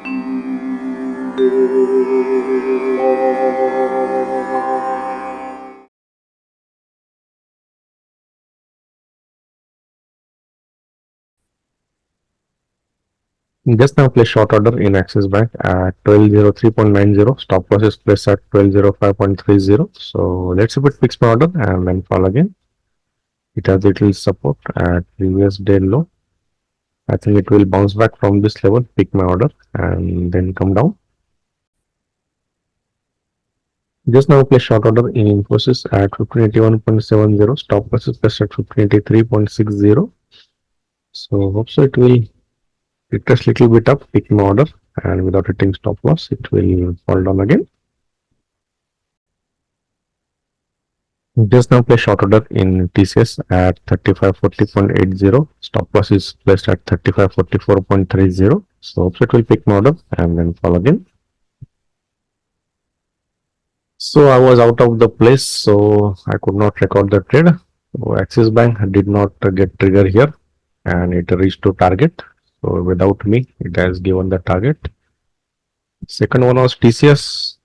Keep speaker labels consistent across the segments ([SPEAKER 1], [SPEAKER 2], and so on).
[SPEAKER 1] Just now place short order in Axis Bank at 1203.90. Stop loss is placed at 1205.30. So let's see if it fix my order and then fall again. It has little support at previous day low. I think it will bounce back from this level, pick my order and then come down. Just now place short order in Infosys at 1581.70. Stop loss is placed at 1583.60. So hope so it will retest little bit up, pick my order, and without hitting stop loss, it will fall down again. Just now place short order in TCS at 3540.80. Stop loss is placed at 3544.30. So it will pick my order and then fall again. So I was out of the place, so I could not record the trade. So Axis Bank did not get trigger here and it reached to target. So without me, it has given the target. Second one was TCS.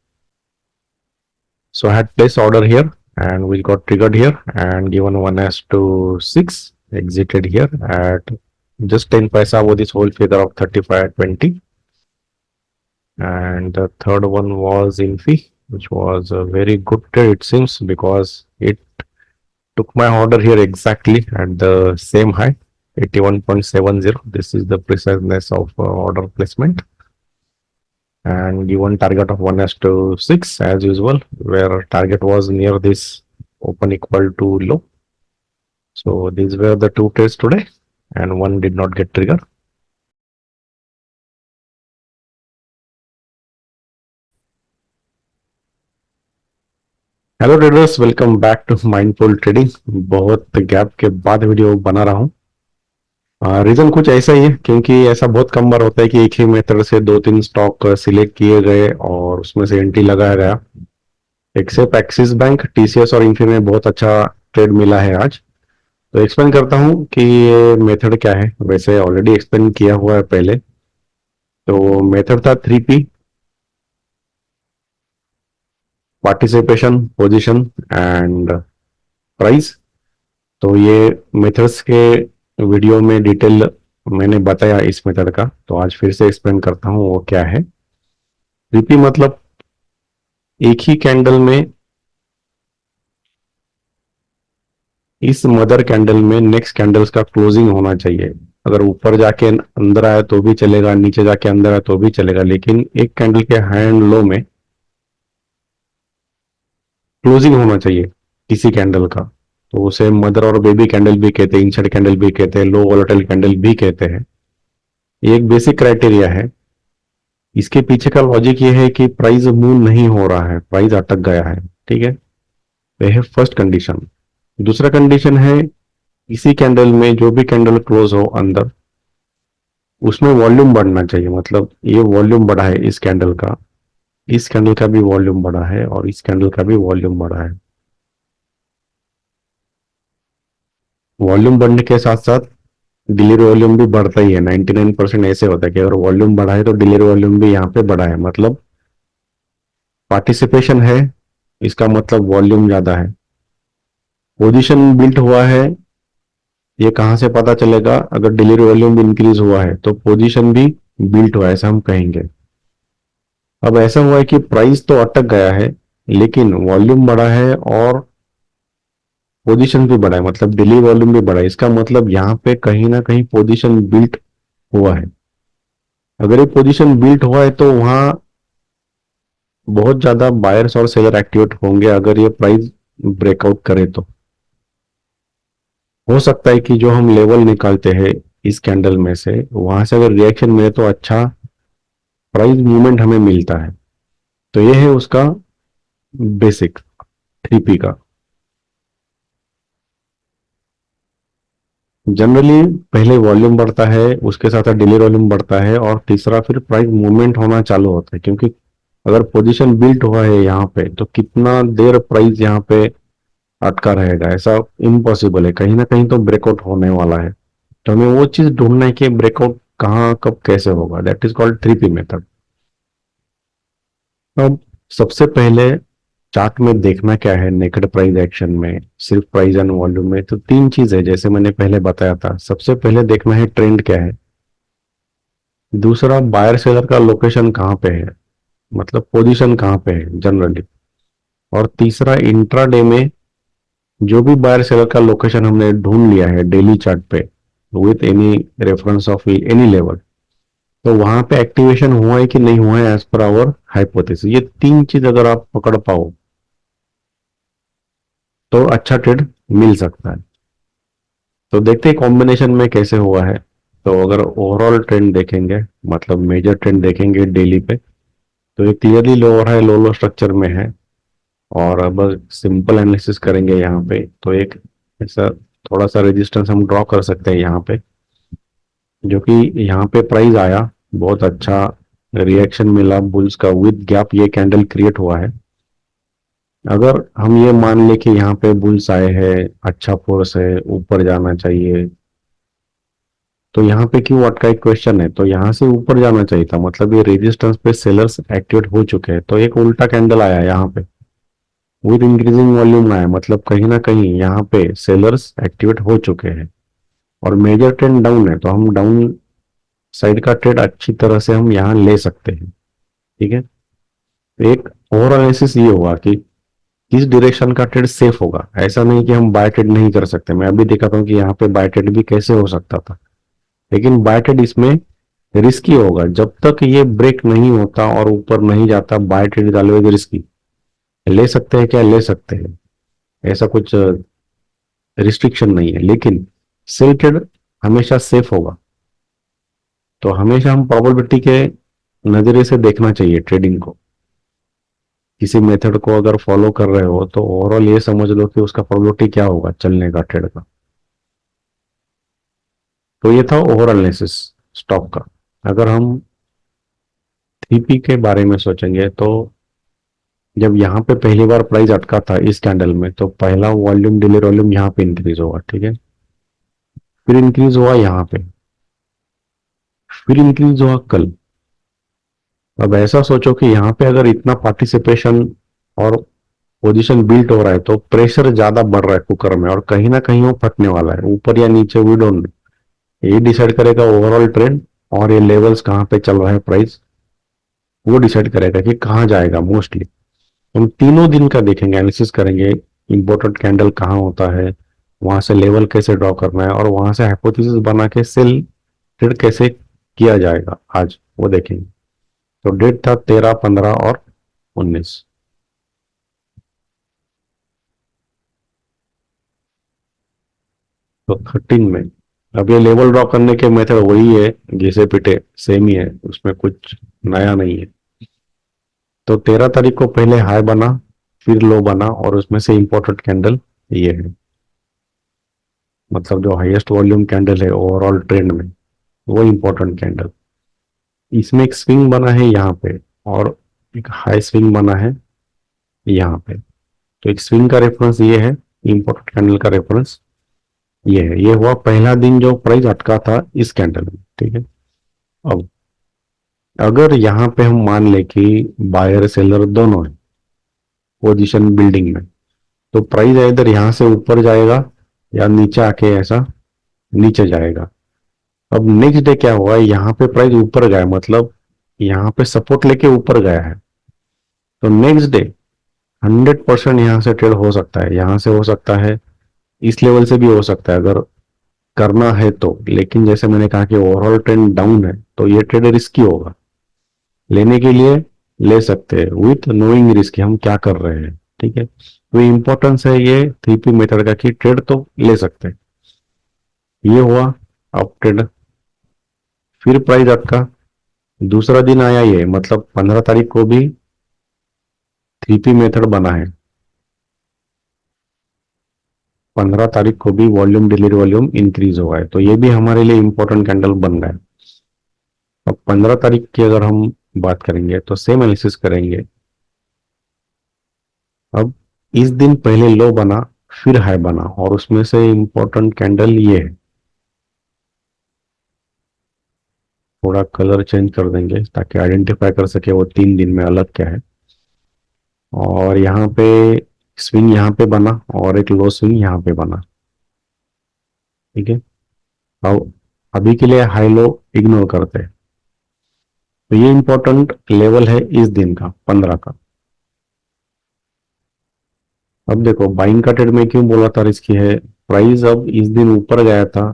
[SPEAKER 1] So I had placed order here and we got triggered here and given 1 as to 6, exited here at just 10 paisa with this whole figure of 35.20. And the third one was Infi, which was a very good trade it seems, because it took my order here exactly at the same high, 81.70. This is the preciseness of order placement. And given target of 1 as to 6 as usual, where target was near this open equal to low. So these were the two trades today and one did not get trigger. Hello traders, welcome back to mindful trading. बहुत gap के बाद video बना रहा हूँ। Reason कुछ ऐसा ही है, क्योंकि ऐसा बहुत कम बार होता है कि एक ही मेथड से 2-3 स्टॉक सिलेक्ट किए गए और उसमें से एंट्री लगाया गया। एक्सेप्ट एक्सिस बैंक, टीसीएस और इन्फी में बहुत अच्छा ट्रेड मिला है आज। तो एक्सप्लेन करता हूँ कि ये मेथड क्या है। वैसे ऑलरेडी एक्सप्लेन किया हुआ है पहले। तो मेथड था 3P, participation, position and price. तो ये मेथड्स के वीडियो में डिटेल मैंने बताया इस मेथड का, तो आज फिर से एक्सप्लेन करता हूँ वो क्या है। 3P मतलब एक ही कैंडल में, इस मदर कैंडल में नेक्स्ट कैंडल्स का क्लोजिंग होना चाहिए। अगर ऊपर जाके अंदर आए तो भी चलेगा, नीचे जाके अंदर आए तो भी चलेगा, लेकिन एक कैंडल के हाई एंड लो में क्लोजिंग होना चाहिए किसी कैंडल का। तो उसे मदर और बेबी कैंडल भी कहते हैं, इंसर्ट कैंडल भी कहते हैं, लो वोलेटाइल कैंडल भी कहते हैं। ये एक बेसिक क्राइटेरिया है। इसके पीछे का लॉजिक ये है कि प्राइस मूव नहीं हो रहा है, प्राइस अटक गया है। ठीक है, तो यह फर्स्ट कंडीशन। दूसरा कंडीशन है, इसी कैंडल में जो भी कैंडल क्लोज हो अंदर, उसमें वॉल्यूम बढ़ना चाहिए। मतलब ये वॉल्यूम बढ़ा है इस कैंडल का, इस कैंडल का भी वॉल्यूम बढ़ा है और इस कैंडल का भी वॉल्यूम बढ़ा है। वॉल्यूम बढ़ने के साथ साथ डिलीवरी वॉल्यूम भी बढ़ता ही है। 99% ऐसे होता है कि अगर वॉल्यूम बढ़ा है तो डिलीवरी वॉल्यूम भी यहाँ पे बढ़ा है। मतलब पार्टिसिपेशन है, इसका मतलब वॉल्यूम ज्यादा है। पोजीशन बिल्ट हुआ है, ये कहां से पता चलेगा? अगर डिलीवरी वॉल्यूम भी इंक्रीज हुआ है तो पोजीशन भी बिल्ट हुआ है, ऐसा हम कहेंगे। अब ऐसा हुआ है कि प्राइस तो अटक गया है, लेकिन वॉल्यूम बढ़ा है और पोजीशन भी बढ़ा है, मतलब डिलीवरी वॉल्यूम भी बढ़ा है। इसका मतलब यहाँ पे कहीं ना कहीं पोजीशन बिल्ट हुआ है। अगर ये पोजीशन बिल्ट हुआ है तो वहां बहुत ज्यादा बायर्स और सेलर एक्टिवेट होंगे। अगर ये प्राइस ब्रेकआउट करे तो हो सकता है कि जो हम लेवल निकालते हैं इस कैंडल में से, वहां से अगर रिएक्शन मिले तो अच्छा प्राइस मूवमेंट हमें मिलता है। तो ये है उसका बेसिक 3P का। जनरली पहले वॉल्यूम बढ़ता है, उसके साथ साथ डिलीवरी वॉल्यूम बढ़ता है और तीसरा फिर प्राइस मूवमेंट होना चालू होता है। क्योंकि अगर पोजीशन बिल्ट हुआ है यहाँ पे तो कितना देर प्राइस यहाँ पे अटका रहेगा? ऐसा इम्पॉसिबल है, कहीं ना कहीं तो ब्रेकआउट होने वाला है। तो हमें वो चीज ढूंढना है कि ब्रेकआउट कहाँ, कब, कैसे होगा। That is called 3P method. अब सबसे पहले चार्ट में देखना क्या है नेकेड प्राइस एक्शन में, सिर्फ प्राइस एंड वॉल्यूम में, तो तीन चीज है जैसे मैंने पहले बताया था। सबसे पहले देखना है ट्रेंड क्या है, दूसरा बायर सेलर का लोकेशन कहाँ पे है, मतलब पोजीशन कहाँ पे है जनरली, और तीसरा इंट्राडे में जो भी बायर सेलर का लोकेशन हमने ढूंढ लिया है डेली चार्ट पे with any reference of any level, तो वहां पे एक्टिवेशन हुआ है कि नहीं हुआ है एज पर आवर हाइपोथेसिस। ये तीन चीज अगर आप पकड़ पाओ तो अच्छा ट्रेड मिल सकता है। तो देखते हैं कॉम्बिनेशन में कैसे हुआ है। तो अगर ओवरऑल ट्रेंड देखेंगे, मतलब मेजर ट्रेंड देखेंगे डेली पे, तो ये क्लियरली लोअर है, लो लो स्ट्रक्चर में है। और अब सिंपल एनालिसिस करेंगे यहाँ पे तो एक ऐसा थोड़ा सा रेजिस्टेंस हम ड्रॉ कर सकते हैं यहाँ पे, जो कि यहाँ पे प्राइस आया, बहुत अच्छा रिएक्शन मिला बुल्स का, विद गैप ये कैंडल क्रिएट हुआ है। अगर हम ये मान ले कि यहाँ पे बुल्स आए हैं, अच्छा फोर्स है, ऊपर जाना चाहिए, तो यहाँ पे क्यों अटका, एक क्वेश्चन है। तो यहाँ से ऊपर जाना चाहिए था, मतलब ये रेजिस्टेंस पे सेलर्स एक्टिवेट हो चुके हैं, तो एक उल्टा कैंडल आया यहाँ पे विद इंक्रीजिंग वॉल्यूम आया, मतलब कहीं ना कहीं यहाँ पे सेलर्स एक्टिवेट हो चुके हैं। और मेजर ट्रेंड डाउन है, तो हम डाउन साइड का ट्रेड अच्छी तरह से हम यहाँ ले सकते हैं। ठीक है, एक ओवरऑल एनालिसिस ये होगा कि किस डायरेक्शन का ट्रेड सेफ होगा। ऐसा नहीं कि हम बाय ट्रेड नहीं कर सकते, मैं अभी दिखाता हूँ कि यहाँ पे बाय ट्रेड भी कैसे हो सकता था, लेकिन बाय ट्रेड इसमें रिस्की होगा। जब तक ये ब्रेक नहीं होता और ऊपर नहीं जाता, buy trade is always risky. ले सकते हैं क्या, ले सकते हैं, ऐसा कुछ रिस्ट्रिक्शन नहीं है, लेकिन सेल ट्रेड हमेशा सेफ होगा। तो हमेशा हम प्रोबेबिलिटी के नजरिए से देखना चाहिए ट्रेडिंग को। किसी मेथड को अगर फॉलो कर रहे हो तो ओवरऑल ये समझ लो कि उसका प्रोबेबिलिटी क्या होगा चलने का ट्रेड का। तो ये था ओवरऑल एनालिसिस स्टॉक का। अगर हम 3P के बारे में सोचेंगे तो जब यहाँ पे पहली बार प्राइस अटका था इस कैंडल में, तो पहला वॉल्यूम डिले वॉल्यूम यहाँ पे इंक्रीज हुआ, ठीक है, फिर इंक्रीज हुआ यहाँ पे, फिर इंक्रीज हुआ कल। अब ऐसा सोचो कि यहाँ पे अगर इतना पार्टिसिपेशन और पोजीशन बिल्ट हो रहा है तो प्रेशर ज्यादा बढ़ रहा है कुकर में, और कहीं ना कहीं वो फटने वाला है ऊपर या नीचे, वी डोंट नो। ये डिसाइड करेगा ओवरऑल ट्रेंड, और ये लेवल्स कहाँ पे चल रहा है प्राइस, वो डिसाइड करेगा कि कहाँ जाएगा मोस्टली। हम तीनों दिन का देखेंगे, एनालिसिस करेंगे, इंपॉर्टेंट कैंडल कहाँ होता है, वहां से लेवल कैसे ड्रॉ करना है, और वहां से हाइपोथेसिस बना के सेल ट्रेड कैसे किया जाएगा आज, वो देखेंगे। तो डेट था 13, 15 और 19। तो 13 में अब ये लेवल ड्रॉ करने के मेथड वही है, जैसे पिटे सेम ही है, उसमें कुछ नया नहीं है। तो 13 तारीख को पहले हाई बना, फिर लो बना, और उसमें से इंपॉर्टेंट कैंडल ये है, मतलब जो हाईएस्ट वॉल्यूम कैंडल है ओवरऑल ट्रेंड में, वो इंपॉर्टेंट कैंडल। इसमें एक स्विंग बना है यहाँ पे, और एक हाई स्विंग बना है यहाँ पे। तो एक स्विंग का रेफरेंस ये है, इंपॉर्टेंट कैंडल का रेफरेंस ये है। ये हुआ पहला दिन जो प्राइस अटका था इस कैंडल में, ठीक है। अब अगर यहाँ पे हम मान ले कि बायर सेलर दोनों है पोजीशन बिल्डिंग में, तो प्राइस इधर यहाँ से ऊपर जाएगा या नीचे आके ऐसा नीचे जाएगा। अब नेक्स्ट डे क्या हुआ, यहाँ पे प्राइस ऊपर गया, मतलब यहाँ पे सपोर्ट लेके ऊपर गया है, तो नेक्स्ट डे 100% यहाँ से ट्रेड हो सकता है, यहाँ से हो सकता है, इस लेवल से भी हो सकता है अगर करना है तो। लेकिन जैसे मैंने कहा कि ओवरऑल ट्रेंड डाउन है, तो ये ट्रेड रिस्की होगा। लेने के लिए ले सकते हैं विथ नोइंग रिस्क हम क्या कर रहे हैं, ठीक है। तो इम्पोर्टेंस है ये 3P मेथड का कि ट्रेड तो ले सकते हैं। ये हुआ अप ट्रेड, फिर प्राइस अटका, दूसरा दिन आया ये, मतलब 15 तारीख को भी 3P मेथड बना है। 15 तारीख को भी वॉल्यूम डिलीवरी वॉल्यूम इंक्रीज हुआ है, तो ये भी हमारे लिए इंपॉर्टेंट कैंडल बन गया है। अब 15 तारीख की अगर हम बात करेंगे तो सेम एनालिसिस करेंगे। अब इस दिन पहले लो बना, फिर हाई बना, और उसमें से इंपॉर्टेंट कैंडल ये है। थोड़ा कलर चेंज कर देंगे ताकि आइडेंटिफाई कर सके वो 3 दिन में अलग क्या है। और यहाँ पे स्विंग यहाँ पे बना और एक लो स्विंग यहाँ पे बना। ठीक है, अब अभी के लिए हाई लो इग्नोर करते हैं। तो ये इंपॉर्टेंट लेवल है इस दिन का 15 का। अब देखो बाइंग का ट्रेड में क्यों बोला था रिस्की है, प्राइस अब इस दिन ऊपर गया था,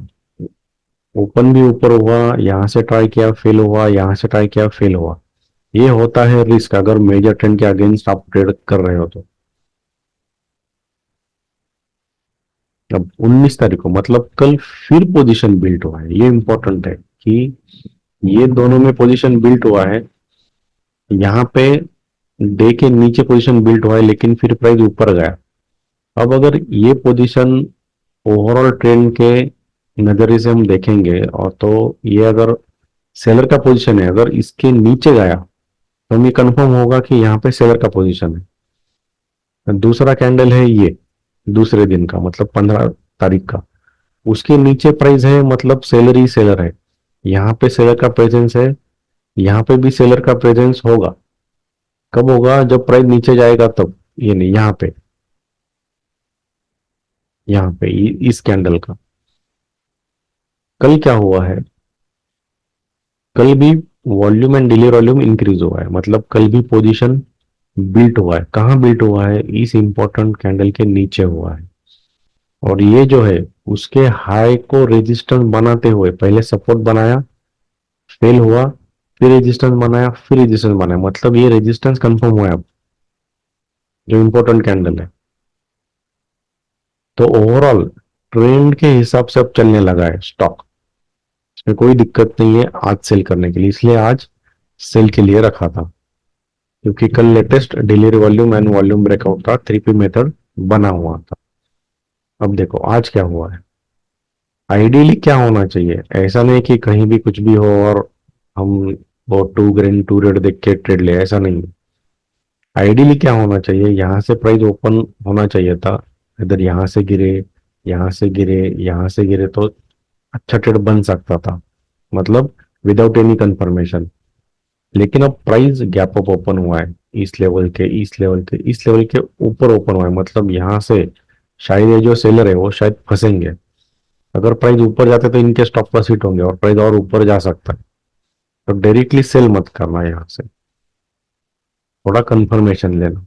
[SPEAKER 1] ओपन भी ऊपर हुआ, यहाँ से ट्राई किया फेल हुआ, यहाँ से ट्राई किया फेल हुआ। ये होता है रिस्क अगर मेजर ट्रेंड के अगेंस्ट आप ट्रेड कर रहे हो तो। अब 19 तारीख को मतलब कल फिर पोजीशन बिल्ट हुआ है, ये इंपॉर्टेंट है कि ये दोनों में पोजीशन बिल्ट हुआ है। यहाँ पे डे के नीचे पोजीशन बिल्ट हुआ है लेकिन फिर प्राइस ऊपर गया। अब अगर ये पोजीशन ओवरऑल ट्रेंड के नजरिए से हम देखेंगे और तो ये अगर सेलर का पोजीशन है, अगर इसके नीचे गया तो हमें कंफर्म होगा कि यहाँ पे सेलर का पोजीशन है। दूसरा कैंडल है ये दूसरे दिन का मतलब 15 तारीख का, उसके नीचे प्राइस है मतलब सेलर ही सेलर है। यहाँ पे सेलर का प्रेजेंस है, यहाँ पे भी सेलर का प्रेजेंस होगा। कब होगा, जब प्राइस नीचे जाएगा तब। ये नहीं, यहाँ पे, यहाँ पे इस कैंडल का कल क्या हुआ है, कल भी volume and delay volume increase हुआ है, मतलब कल भी पोजीशन बिल्ट हुआ है। कहाँ बिल्ट हुआ है, इस इंपॉर्टेंट कैंडल के नीचे हुआ है। और ये जो है उसके हाई को रेजिस्टेंस बनाते हुए पहले सपोर्ट बनाया, फेल हुआ, फिर रेजिस्टेंस बनाया, फिर रेजिस्टेंस बनाया, मतलब ये रेजिस्टेंस कंफर्म हुआ है अब, जो इंपॉर्टेंट कैंडल है। तो ओवरऑल ट्रेंड के हिसाब से अब चलने लगा है स्टॉक, इसमें कोई दिक्कत नहीं है आज सेल करने के लिए, इसलिए आज सेल के लिए रखा था। क्योंकि कल latest delivery volume and volume breakout था, 3P मेथड बना हुआ था। अब देखो आज क्या हुआ है, आइडियली क्या होना चाहिए, ऐसा नहीं कि कहीं भी कुछ भी हो और हम वो टू ग्रीन टू रेड देख के ट्रेड ले, ऐसा नहीं है। आइडियली क्या होना चाहिए, यहाँ से प्राइस ओपन होना चाहिए था, इधर यहाँ से गिरे, यहाँ से गिरे, यहाँ से गिरे तो अच्छा ट्रेड बन सकता था, मतलब विदाउट एनी कंफर्मेशन। लेकिन अब प्राइस गैप अप ओपन हुआ है, इस लेवल के इस लेवल के इस लेवल के ऊपर ओपन हुआ है, मतलब यहाँ से शायद ये जो सेलर है वो शायद फंसेंगे। अगर प्राइस ऊपर जाते तो इनके स्टॉप लॉस हिट होंगे और प्राइस और ऊपर जा सकता है। तो डायरेक्टली सेल मत करना, यहाँ से थोड़ा कंफर्मेशन लेना।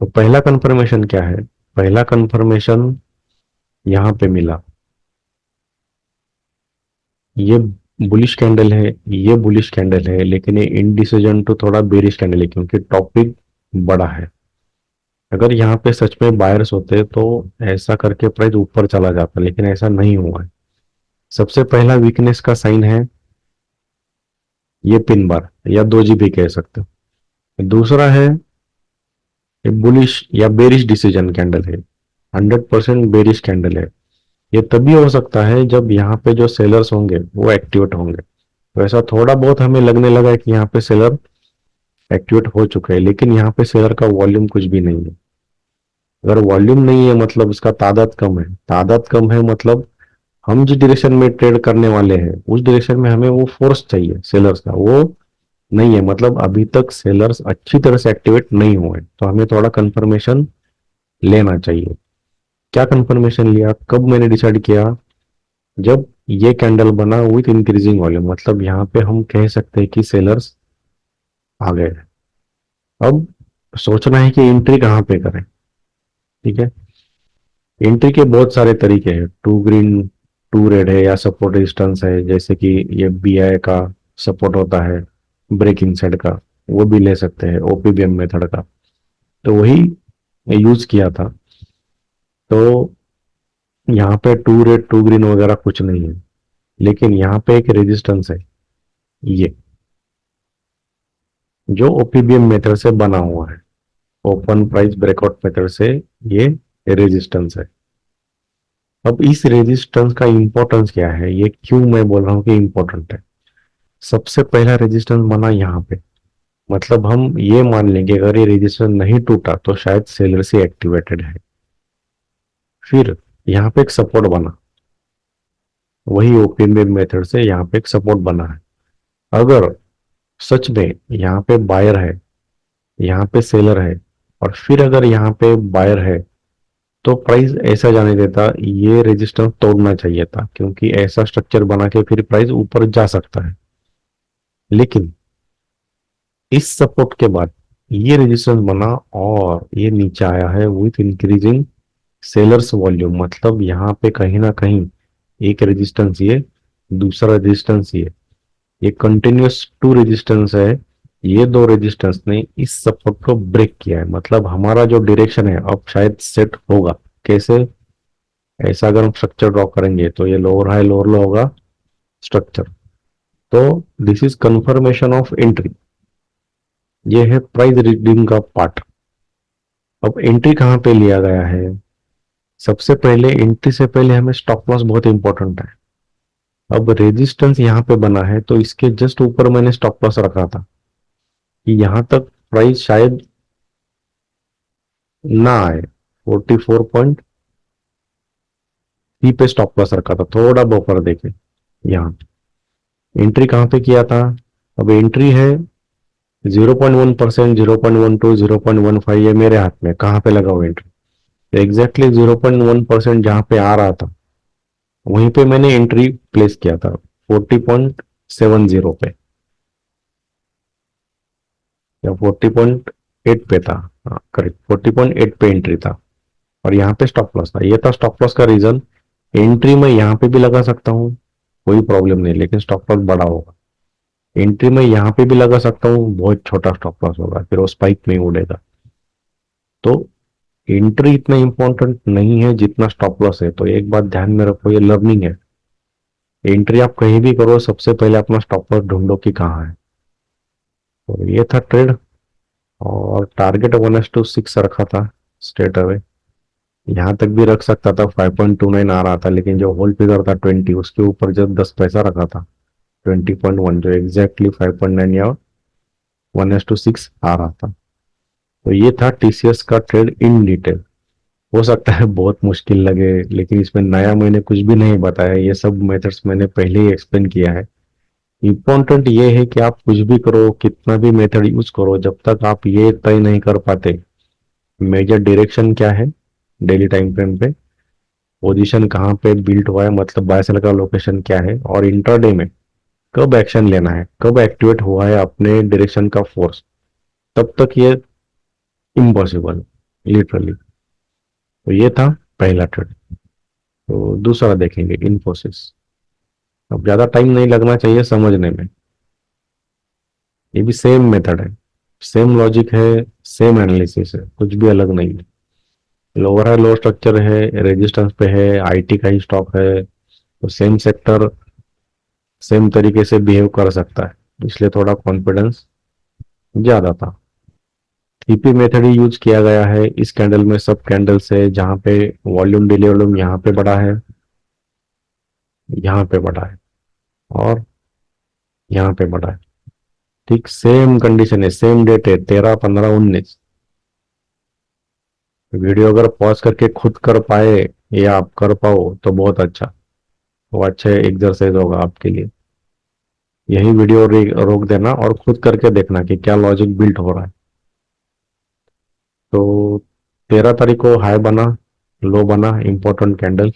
[SPEAKER 1] तो पहला कंफर्मेशन क्या है, पहला कंफर्मेशन यहाँ पे मिला, ये बुलिश कैंडल है, ये बुलिश कैंडल है, लेकिन ये इनडिसीजन टू थोड़ा बेरिश कैंडल है क्योंकि टॉपिक बड़ा है। अगर यहाँ पे सच में बायर्स होते तो ऐसा करके प्राइस ऊपर चला जाता, लेकिन ऐसा नहीं हुआ है। सबसे पहला वीकनेस का साइन है ये पिन बार या दोजी भी कह सकते हो। दूसरा है ये बुलिश या बेरिश डिसीजन कैंडल है, 100% बेरिश कैंडल है। ये तभी हो सकता है जब यहाँ पे जो सेलर्स होंगे वो एक्टिवेट होंगे। तो ऐसा थोड़ा बहुत हमें लगने लगा है कि यहाँ पे सेलर एक्टिवेट हो चुके हैं, लेकिन यहाँ पे सेलर का वॉल्यूम कुछ भी नहीं है। अगर वॉल्यूम नहीं है मतलब उसका तादाद कम है, तादाद कम है मतलब हम जिस डायरेक्शन में ट्रेड करने वाले हैं उस डायरेक्शन में हमें वो फोर्स चाहिए सेलर्स का, वो नहीं है, मतलब अभी तक सेलर्स अच्छी तरह से एक्टिवेट नहीं हुए, तो हमें थोड़ा कंफर्मेशन लेना चाहिए। क्या कंफर्मेशन लिया, कब मैंने डिसाइड किया, जब ये कैंडल बना विथ इंक्रीजिंग वॉल्यूम, मतलब यहाँ पे हम कह सकते हैं कि सेलर्स आ गए। अब सोचना है कि एंट्री कहाँ पे करें। ठीक है, एंट्री के बहुत सारे तरीके हैं, टू ग्रीन टू रेड है या सपोर्ट रेजिस्टेंस है, जैसे कि ये BI का सपोर्ट होता है, ब्रेक इनसाइड का, वो भी ले सकते हैं, OPBM मेथड का, तो वही यूज किया था। तो यहाँ पे टू रेड टू ग्रीन वगैरह कुछ नहीं है, लेकिन यहाँ पे एक रेजिस्टेंस है, ये जो OPBM मेथड से बना हुआ है, ओपन प्राइस ब्रेकआउट मेथड से, ये रेजिस्टेंस है। अब इस रेजिस्टेंस का इंपॉर्टेंस क्या है, ये क्यों मैं बोल रहा हूँ कि इंपॉर्टेंट है। सबसे पहला रेजिस्टेंस बना यहाँ पे, मतलब हम ये मान लेंगे अगर ये रेजिस्टेंस नहीं टूटा तो शायद सेलर से एक्टिवेटेड है। फिर यहाँ पे एक सपोर्ट बना, वही OPBM मेथड से यहाँ पे एक सपोर्ट बना है। अगर सच में यहाँ पे बायर है, यहाँ पे सेलर है, और फिर अगर यहाँ पे बायर है तो प्राइस ऐसा जाने देता, ये रेजिस्टेंस तोड़ना चाहिए था, क्योंकि ऐसा स्ट्रक्चर बना के फिर प्राइस ऊपर जा सकता है। लेकिन इस सपोर्ट के बाद ये रेजिस्टेंस बना और ये नीचे आया है विथ इंक्रीजिंग सेलर्स वॉल्यूम, मतलब यहाँ पे कहीं ना कहीं एक रेजिस्टेंस ये, दूसरा रेजिस्टेंस ये कंटिन्यूस टू रेजिस्टेंस है। ये दो रेजिस्टेंस ने इस सपोर्ट को ब्रेक किया है, मतलब हमारा जो डायरेक्शन है अब शायद सेट होगा। कैसे? ऐसा अगर हम स्ट्रक्चर ड्रॉ करेंगे तो ये लोअर हाई लोअर लो होगा स्ट्रक्चर। तो this is confirmation of entry, ये है प्राइस रीडिंग का पार्ट। अब एंट्री कहाँ पे लिया गया है? सबसे पहले एंट्री से पहले हमें स्टॉप लॉस बहुत इंपॉर्टेंट है। अब रेजिस्टेंस यहाँ पे बना है तो इसके जस्ट ऊपर मैंने स्टॉप लॉस रखा था कि यहाँ तक प्राइस शायद ना आए। 44.3 पे स्टॉप लॉस रखा था, थोड़ा बफर देके। यहाँ एंट्री कहाँ पे किया था? अब एंट्री है 0.1%, 0.12, 0.15, ये मेरे हाथ में कहाँ पे लगा हुआ एंट्री। एग्जैक्टली 0.1% जहाँ पे आ रहा था वहीं पे मैंने एंट्री प्लेस किया था 40.70 पे, या 40.8 पे था। हाँ करेक्ट, 40.8 पे एंट्री था और यहाँ पे स्टॉप लॉस था। ये था स्टॉप लॉस का रीजन। एंट्री में यहाँ पे भी लगा सकता हूँ, कोई प्रॉब्लम नहीं, लेकिन स्टॉप लॉस बड़ा होगा। एंट्री में यहाँ पे भी लगा सकता हूँ, बहुत छोटा स्टॉप लॉस होगा, फिर वो स्पाइक में ही उड़ेगा। तो एंट्री इतना इंपॉर्टेंट नहीं है जितना स्टॉप लॉस है। तो एक बात ध्यान में रखो, ये लर्निंग है। एंट्री आप कहीं भी करो, सबसे पहले अपना स्टॉप लॉस ढूंढो कि कहाँ है। तो ये था ट्रेड, और टारगेट 1:6 रखा था स्ट्रेट अवे। यहाँ तक भी रख सकता था, 5.29 आ रहा था, लेकिन जो होल फिगर था 20, उसके ऊपर जब 10 पैसा रखा था 20.1, जो एग्जैक्टली 5.9 या 1:6 आ रहा था। तो ये था टीसीएस का ट्रेड इन डिटेल। हो सकता है बहुत मुश्किल लगे, लेकिन इसमें नया मैंने कुछ भी नहीं बताया, ये सब मेथड्स मैंने पहले ही एक्सप्लेन किया है। इम्पोर्टेंट ये है कि आप कुछ भी करो, कितना भी मेथड यूज करो, जब तक आप ये तय नहीं कर पाते मेजर डायरेक्शन क्या है डेली टाइम फ्रेम पे, पोजीशन कहाँ पे बिल्ट हुआ है, मतलब बाय सेल का लोकेशन क्या है, और इंट्राडे में कब एक्शन लेना है, कब एक्टिवेट हुआ है अपने डायरेक्शन का फोर्स, तब तक ये इम्पॉसिबल लिटरली। तो ये था पहला ट्रेड। तो दूसरा देखेंगे इन्फोसिस। अब ज्यादा टाइम नहीं लगना चाहिए समझने में, ये भी सेम मेथड है, सेम लॉजिक है, सेम एनालिसिस है, कुछ भी अलग नहीं है। लोअर है, लो स्ट्रक्चर है, रेजिस्टेंस पे है, आईटी का ही स्टॉक है, तो सेम सेक्टर सेम तरीके से बिहेव कर सकता है, इसलिए थोड़ा कॉन्फिडेंस ज्यादा था। टीपी मेथड ही यूज किया गया है। इस कैंडल में सब कैंडल्स है जहाँ पे वॉल्यूम डिले वॉल्यूम यहाँ पे बढ़ा है, यहाँ पे बढ़ा है, और यहाँ पे बढ़ा है। ठीक सेम कंडीशन है, सेम डेट है 13, 15, 19। वीडियो अगर पॉज करके खुद कर पाए या आप कर पाओ तो बहुत अच्छा, वो अच्छा एक्सरसाइज होगा आपके लिए। यही वीडियो रोक देना और खुद करके देखना कि क्या लॉजिक बिल्ट हो रहा है। तो 13 तारीख को हाई बना, लो बना, इंपॉर्टेंट कैंडल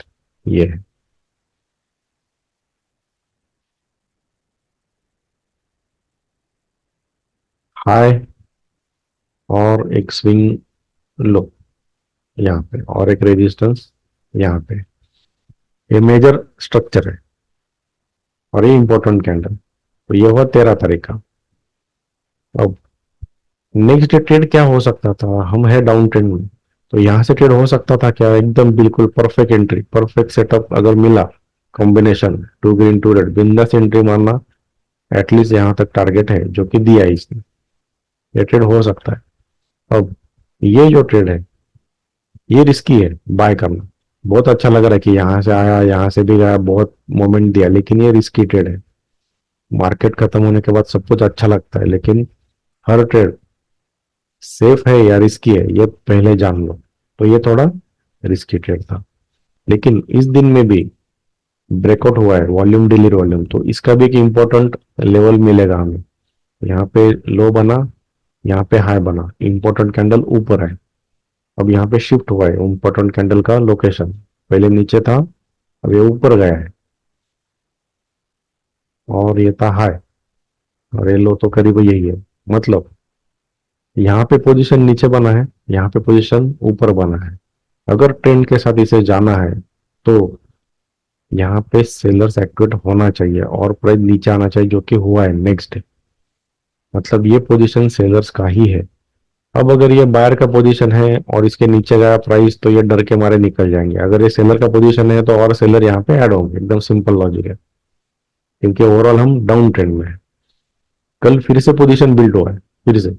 [SPEAKER 1] ये है। हाई और एक स्विंग लो यहाँ पे, और एक रेजिस्टेंस यहाँ पे, ये मेजर स्ट्रक्चर है और ये इंपॉर्टेंट कैंडल। तो ये हुआ 13 तारीख का। अब नेक्स्ट डे ट्रेड क्या हो सकता था? हम है डाउन ट्रेंड में, तो यहाँ से ट्रेड हो सकता था क्या? एकदम बिल्कुल परफेक्ट एंट्री, परफेक्ट सेटअप अगर मिला, combination two green two red, बिंदास एंट्री मारना। एटलीस्ट यहाँ तक टारगेट है जो कि दिया है इसने, ये ट्रेड हो सकता है। अब ये जो ट्रेड है ये रिस्की है बाय करना। बहुत अच्छा लग रहा है कि यहाँ से आया, यहाँ से भी गया, बहुत मोमेंट दिया, लेकिन ये रिस्की ट्रेड है। मार्केट खत्म होने के बाद सब कुछ अच्छा लगता है, लेकिन हर ट्रेड सेफ है या रिस्की है ये पहले जान लो। तो ये थोड़ा रिस्की ट्रेड था, लेकिन इस दिन में भी ब्रेकआउट हुआ है वॉल्यूम डिलीर वॉल्यूम, तो इसका भी एक इम्पोर्टेंट लेवल मिलेगा हमें। यहाँ पे लो बना, यहाँ पे हाई बना, इंपॉर्टेंट कैंडल ऊपर है, अब यहाँ पे शिफ्ट हुआ है इंपॉर्टेंट कैंडल का लोकेशन, पहले नीचे था, अब ये ऊपर गया है, और ये था हाई, और ये लो तो करीब यही है। मतलब यहाँ पे पोजीशन नीचे बना है, यहाँ पे पोजीशन ऊपर बना है, अगर ट्रेंड के साथ इसे जाना है तो यहाँ पे सेलर्स एक्टिवेट होना चाहिए और प्राइस नीचे आना चाहिए, जो कि हुआ है नेक्स्ट डे। मतलब ये पोजीशन सेलर्स का ही है। अब अगर ये बायर का पोजीशन है और इसके नीचे गया प्राइस, तो ये डर के मारे निकल जाएंगे। अगर ये सेलर का पोजीशन है तो और सेलर यहाँ पे ऐड होंगे, एकदम सिंपल लॉजिक है, क्योंकि ओवरऑल हम डाउन ट्रेंड में है। कल फिर से पोजीशन बिल्ड हुआ है, फिर से।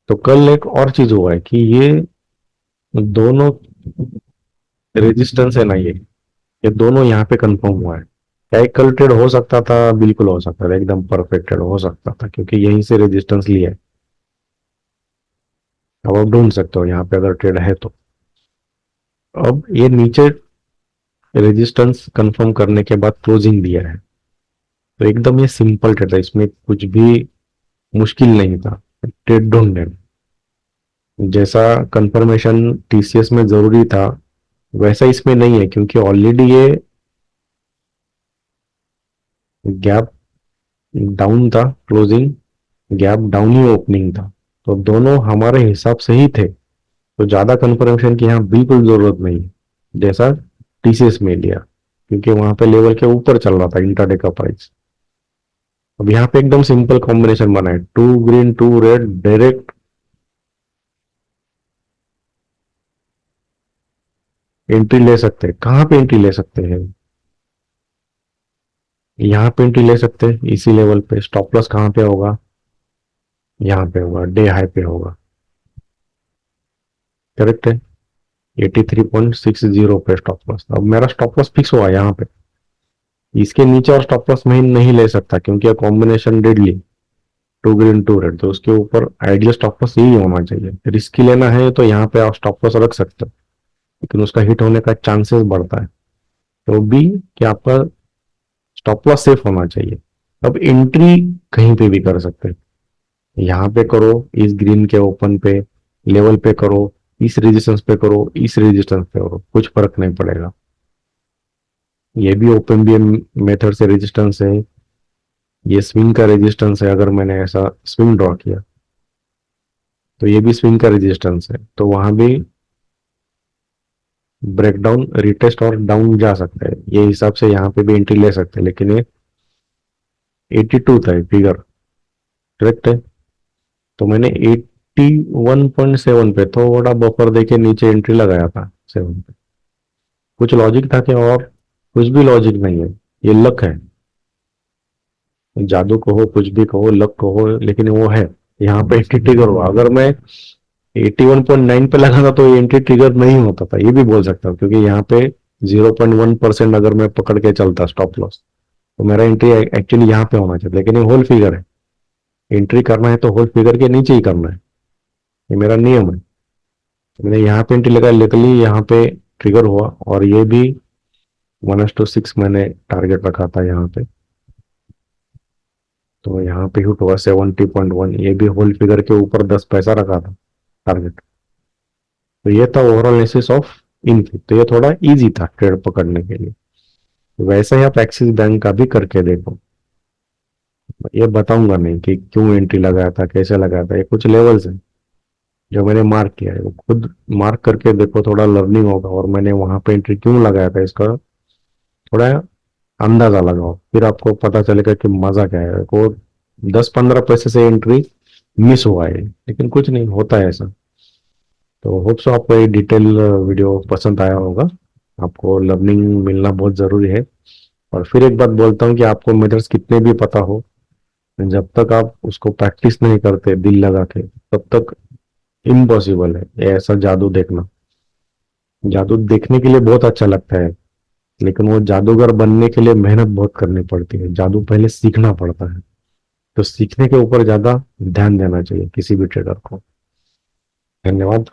[SPEAKER 1] तो कल एक और चीज हुआ है कि ये दोनों रेजिस्टेंस है ना, ये दोनों यहाँ पे कंफर्म हुआ है। क्या एक कल ट्रेड हो सकता था? बिल्कुल हो सकता था, एकदम परफेक्ट ट्रेड हो सकता था, क्योंकि यहीं से रेजिस्टेंस लिया है। अब आप ढूंढ सकते हो यहाँ पे अगर ट्रेड है तो। अब ये नीचे रेजिस्टेंस कंफर्म करने के बाद क्लोजिंग दिया है, तो एकदम ये सिंपल ट्रेड था, इसमें कुछ भी मुश्किल नहीं था ट्रेड ढूंढने में। जैसा कंफर्मेशन टीसीएस में जरूरी था, वैसा इसमें नहीं है, क्योंकि ऑलरेडी ये गैप डाउन था, क्लोजिंग गैप डाउन ही ओपनिंग था, तो दोनों हमारे हिसाब से ही थे। तो ज्यादा कंफर्मेशन की यहाँ बिल्कुल जरूरत नहीं है, जैसा टीसीएस में लिया, क्योंकि वहां पे लेवल के ऊपर चल रहा था इंट्राडे का प्राइस। अब यहाँ पे एकदम सिंपल कॉम्बिनेशन बना है, two green two red, direct entry ले सकते हैं। कहाँ पे एंट्री ले सकते हैं? यहाँ पे एंट्री ले सकते हैं, इसी लेवल पे। स्टॉप लॉस कहाँ पे होगा? यहाँ पे होगा, डे हाई पे होगा। करेक्ट है, 83.60 पे स्टॉप लॉस। अब मेरा स्टॉप लॉस फिक्स हुआ यहाँ पे, इसके नीचे और स्टॉप लॉस मैं नहीं ले सकता, क्योंकि यह combination deadly, two green two red, तो उसके ऊपर आइडियल स्टॉप लॉस यही होना चाहिए। रिस्की लेना है तो यहाँ पे आप स्टॉप लॉस रख सकते हो, लेकिन उसका हिट होने का चांसेस बढ़ता है। तो बी कि आपका स्टॉप लॉस सेफ होना चाहिए। अब एंट्री कहीं पे भी कर सकते हैं, यहाँ पे करो, इस ग्रीन के ओपन पे लेवल पे करो, इस रेजिस्टेंस पे करो, इस रेजिस्टेंस पे करो, कुछ फर्क नहीं पड़ेगा। ये भी ओपन बी मेथड से रेजिस्टेंस है, ये स्विंग का रेजिस्टेंस है। अगर मैंने ऐसा स्विंग ड्रॉ किया तो ये भी स्विंग का रेजिस्टेंस है, तो वहां भी ब्रेकडाउन रिटेस्ट और डाउन जा सकता है। ये हिसाब से यहाँ पे भी एंट्री ले सकते हैं, लेकिन ये 82 था फिगर, करेक्ट है। तो मैंने 81.7 पे थोड़ा बफर देके नीचे एंट्री लगाया था 7 पे। कुछ लॉजिक था कि, और कुछ भी लॉजिक नहीं है, ये लक है। जादू कहो, कुछ भी कहो, लक कहो, लेकिन वो है। यहाँ पे एंट्री ट्रिगर हुआ, अगर मैं 81.9 पे लगाता तो एंट्री ट्रिगर नहीं होता था, ये भी बोल सकता हूँ, क्योंकि यहाँ पे 0.1% अगर मैं पकड़ के चलता स्टॉप लॉस, तो मेरा एंट्री एक्चुअली यहाँ पे होना चाहिए, लेकिन ये होल फिगर है। एंट्री करना है तो होल फिगर के नीचे ही करना है, ये मेरा नियम है। तो मैंने यहाँ पे एंट्री लगा, लिटरली यहाँ पे ट्रिगर हुआ, और ये भी 1:6 मैंने टारगेट रखा था यहाँ पे, तो यहाँ पे हिट हुआ 70.1। ये भी होल फिगर के ऊपर 10 पैसा रखा था टारगेट। तो ये था ओवरऑल एनालिसिस ऑफ इनफ्लिप। तो ये थोड़ा इजी था ट्रेड पकड़ने के लिए। वैसे ही आप एक्सिस बैंक का भी करके देखो। ये बताऊंगा नहीं कि क्यों एंट्री लगाया था, कैसे लगाया था, ये कुछ लेवल्स हैं जो मैंने मार्क किया है, वो खुद मार्क करके देखो, थोड़ा लर्निंग होगा। और मैंने वहां पे एंट्री क्यों लगाया था, इसका थोड़ा अंदाजा लगाओ, फिर आपको पता चलेगा कि मजा क्या है। को 10-15 पैसे से एंट्री मिस हुआ है, लेकिन कुछ नहीं होता है ऐसा। तो होप सो आपको ये डिटेल वीडियो पसंद आया होगा। आपको लर्निंग मिलना बहुत जरूरी है। और फिर एक बात बोलता हूँ कि आपको मेथड्स कितने भी पता हो, जब तक आप उसको प्रैक्टिस नहीं करते दिल लगा के, तब तक इम्पॉसिबल है ये ऐसा जादू देखना। जादू देखने के लिए बहुत अच्छा लगता है, लेकिन वो जादूगर बनने के लिए मेहनत बहुत करनी पड़ती है। जादू पहले सीखना पड़ता है, तो सीखने के ऊपर ज्यादा ध्यान देना चाहिए किसी भी ट्रेडर को। धन्यवाद।